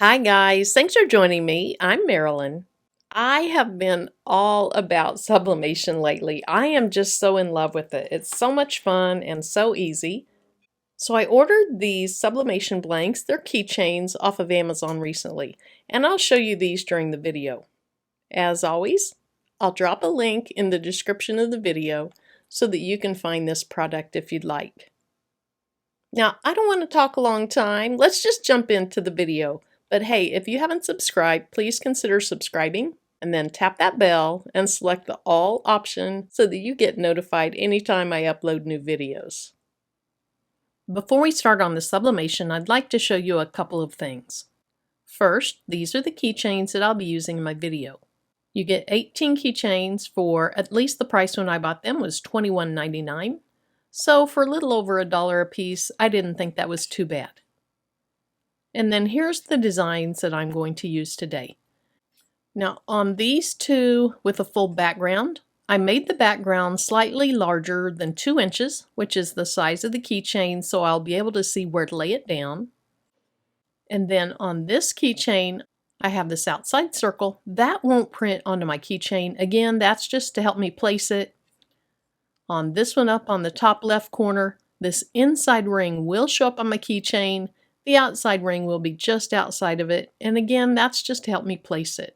Hi guys, thanks for joining me. I'm Marilyn. I have been all about sublimation lately. I am just so in love with it. It's so much fun and so easy. So I ordered these sublimation blanks. They're keychains off of Amazon recently, and I'll show you these during the video. As always, I'll drop a link in the description of the video so that you can find this product if you'd like. Now, I don't want to talk a long time. Let's just jump into the video. But hey, if you haven't subscribed, please consider subscribing and then tap that bell and select the all option so that you get notified anytime I upload new videos. Before we start on the sublimation, I'd like to show you a couple of things. First, these are the keychains that I'll be using in my video. You get 18 keychains for at least the price when I bought them was $21.99. So for a little over $1 a piece, I didn't think that was too bad. And then here's the designs that I'm going to use today. Now on these two with a full background, I made the background slightly larger than 2 inches, which is the size of the keychain, so I'll be able to see where to lay it down. And then on this keychain, I have this outside circle. That won't print onto my keychain. Again, that's just to help me place it. On this one up on the top left corner, this inside ring will show up on my keychain. The outside ring will be just outside of it, and again, that's just to help me place it.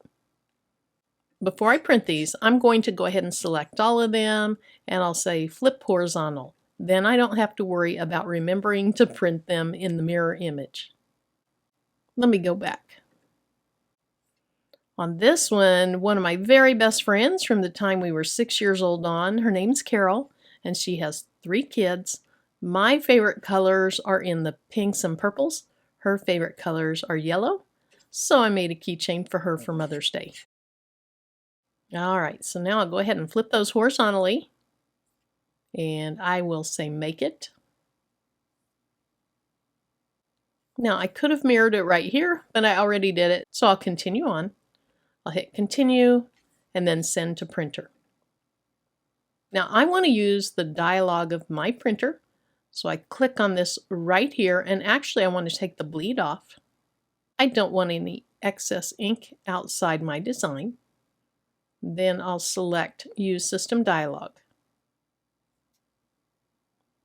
Before I print these, I'm going to go ahead and select all of them, and I'll say flip horizontal. Then I don't have to worry about remembering to print them in the mirror image. Let me go back. On this one of my very best friends from the time we were 6 years old on, her name's Carol, and she has 3 kids. My favorite colors are in the pinks and purples. Her favorite colors are yellow. So I made a keychain for her for Mother's Day. Alright, so now I'll go ahead and flip those horizontally. And I will say make it. Now I could have mirrored it right here, but I already did it, so I'll continue on. I'll hit continue and then send to printer. Now I want to use the dialog of my printer. So I click on this right here, and actually I want to take the bleed off. I don't want any excess ink outside my design. Then I'll select Use System Dialog.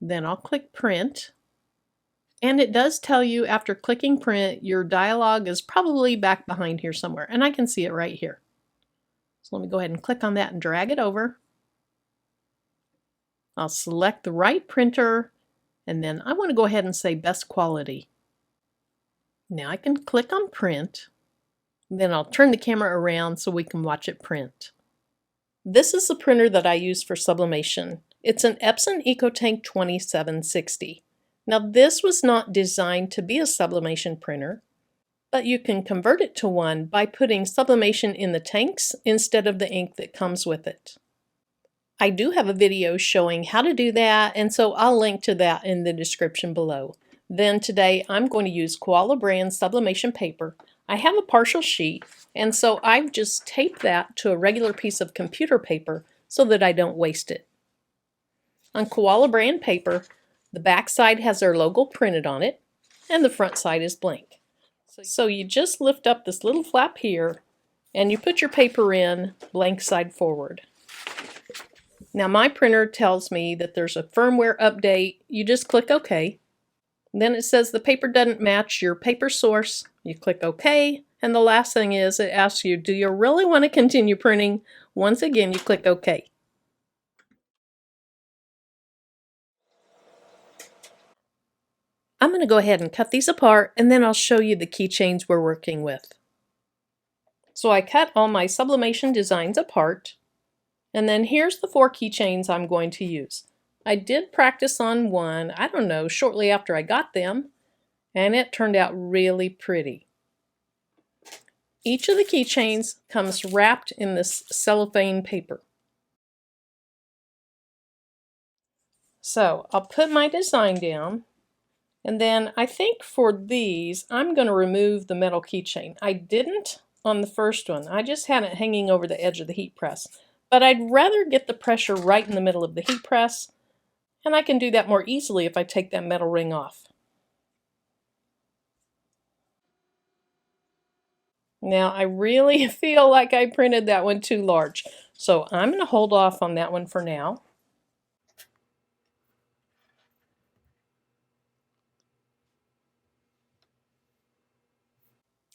Then I'll click Print. And it does tell you after clicking Print, your dialog is probably back behind here somewhere, and I can see it right here. So let me go ahead and click on that and drag it over. I'll select the right printer, and then I want to go ahead and say best quality. Now I can click on print. Then I'll turn the camera around so we can watch it print. This is the printer that I use for sublimation. It's an Epson EcoTank 2760. Now this was not designed to be a sublimation printer, but you can convert it to one by putting sublimation in the tanks instead of the ink that comes with it. I do have a video showing how to do that, and so I'll link to that in the description below. Then today I'm going to use Koala brand sublimation paper. I have a partial sheet, and so I've just taped that to a regular piece of computer paper so that I don't waste it. On Koala brand paper, the back side has their logo printed on it, and the front side is blank. So you just lift up this little flap here, and you put your paper in blank side forward. Now my printer tells me that there's a firmware update. You just click OK. Then it says the paper doesn't match your paper source. You click OK. And the last thing is it asks you, do you really want to continue printing? Once again, you click OK. I'm going to go ahead and cut these apart, and then I'll show you the keychains we're working with. So I cut all my sublimation designs apart. And then here's the 4 keychains I'm going to use. I did practice on one, I don't know, shortly after I got them, and it turned out really pretty. Each of the keychains comes wrapped in this cellophane paper. So I'll put my design down, and then I think for these I'm going to remove the metal keychain. I didn't on the first one, I just had it hanging over the edge of the heat press. But I'd rather get the pressure right in the middle of the heat press, and I can do that more easily if I take that metal ring off. Now I really feel like I printed that one too large, so I'm going to hold off on that one for now.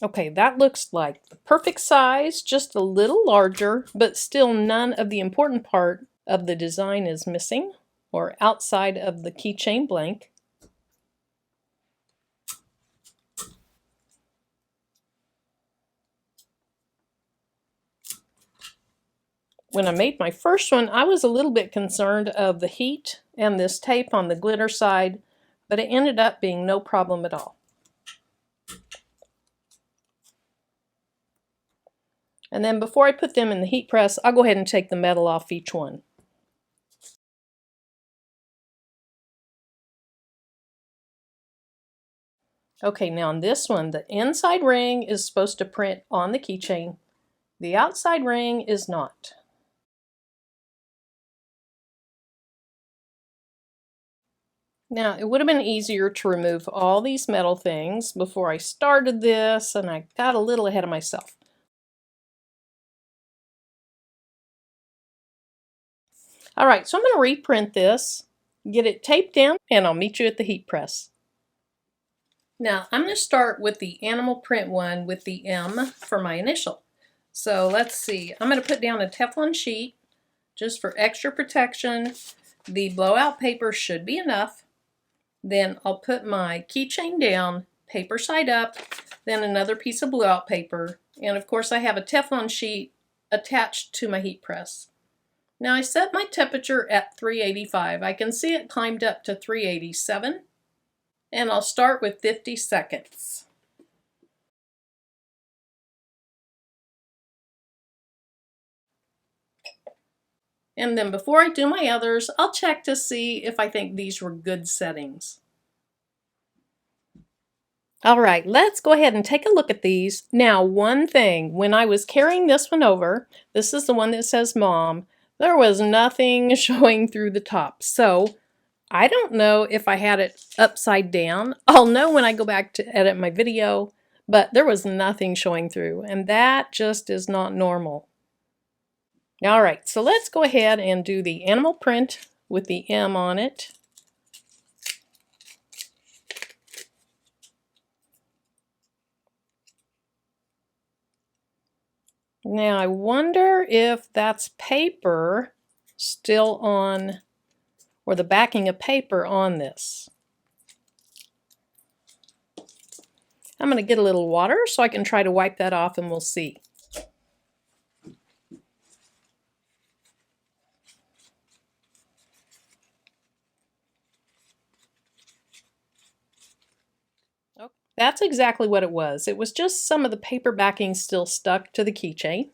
Okay, that looks like the perfect size, just a little larger, but still none of the important part of the design is missing or outside of the keychain blank. When I made my first one, I was a little bit concerned of the heat and this tape on the glitter side, but it ended up being no problem at all. And then before I put them in the heat press, I'll go ahead and take the metal off each one. Okay, now on this one, the inside ring is supposed to print on the keychain. The outside ring is not. Now, it would have been easier to remove all these metal things before I started this, and I got a little ahead of myself. All right, so I'm going to reprint this, get it taped in, and I'll meet you at the heat press. Now, I'm going to start with the animal print one with the M for my initial. So let's see, I'm going to put down a Teflon sheet just for extra protection. The blowout paper should be enough. Then I'll put my keychain down, paper side up, then another piece of blowout paper, and of course I have a Teflon sheet attached to my heat press. Now I set my temperature at 385. I can see it climbed up to 387, and I'll start with 50 seconds. And then before I do my others, I'll check to see if I think these were good settings. All right, let's go ahead and take a look at these. Now, one thing, when I was carrying this one over, this is the one that says Mom, there was nothing showing through the top. So I don't know if I had it upside down. I'll know when I go back to edit my video, but there was nothing showing through, and that just is not normal. All right, so let's go ahead and do the animal print with the M on it. Now I wonder if that's paper still on, or the backing of paper on this. I'm going to get a little water so I can try to wipe that off, and we'll see. That's exactly what it was. It was just some of the paper backing still stuck to the keychain.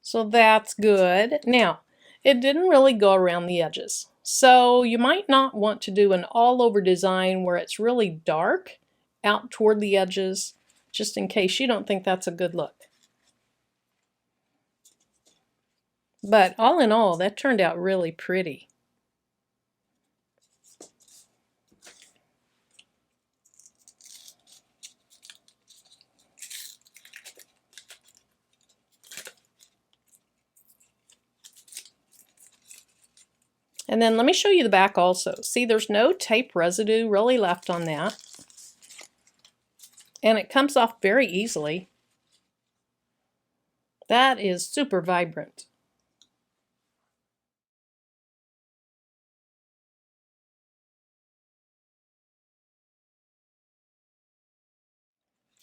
So that's good. Now, it didn't really go around the edges. So you might not want to do an all-over design where it's really dark out toward the edges, just in case you don't think that's a good look. But all in all, that turned out really pretty. And then let me show you the back also. See, there's no tape residue really left on that. And it comes off very easily. That is super vibrant.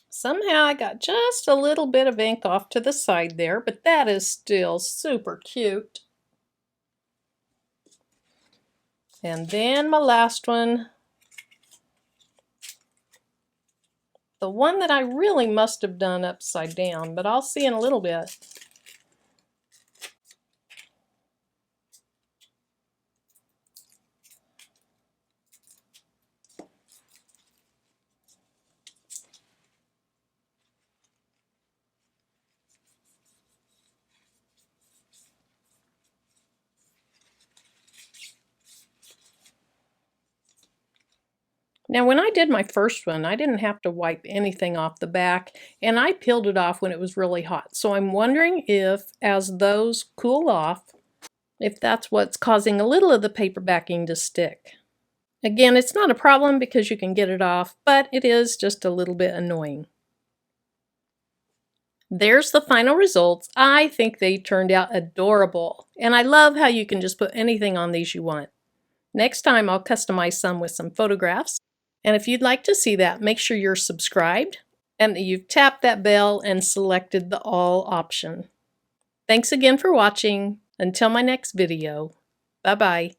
Somehow I got just a little bit of ink off to the side there, but that is still super cute. And then my last one, the one that I really must have done upside down, but I'll see in a little bit. Now, when I did my first one, I didn't have to wipe anything off the back, and I peeled it off when it was really hot. So I'm wondering if, as those cool off, if that's what's causing a little of the paper backing to stick. Again, it's not a problem because you can get it off, but it is just a little bit annoying. There's the final results. I think they turned out adorable, and I love how you can just put anything on these you want. Next time I'll customize some with some photographs, and if you'd like to see that, make sure you're subscribed and that you've tapped that bell and selected the all option. Thanks again for watching. Until my next video, bye-bye.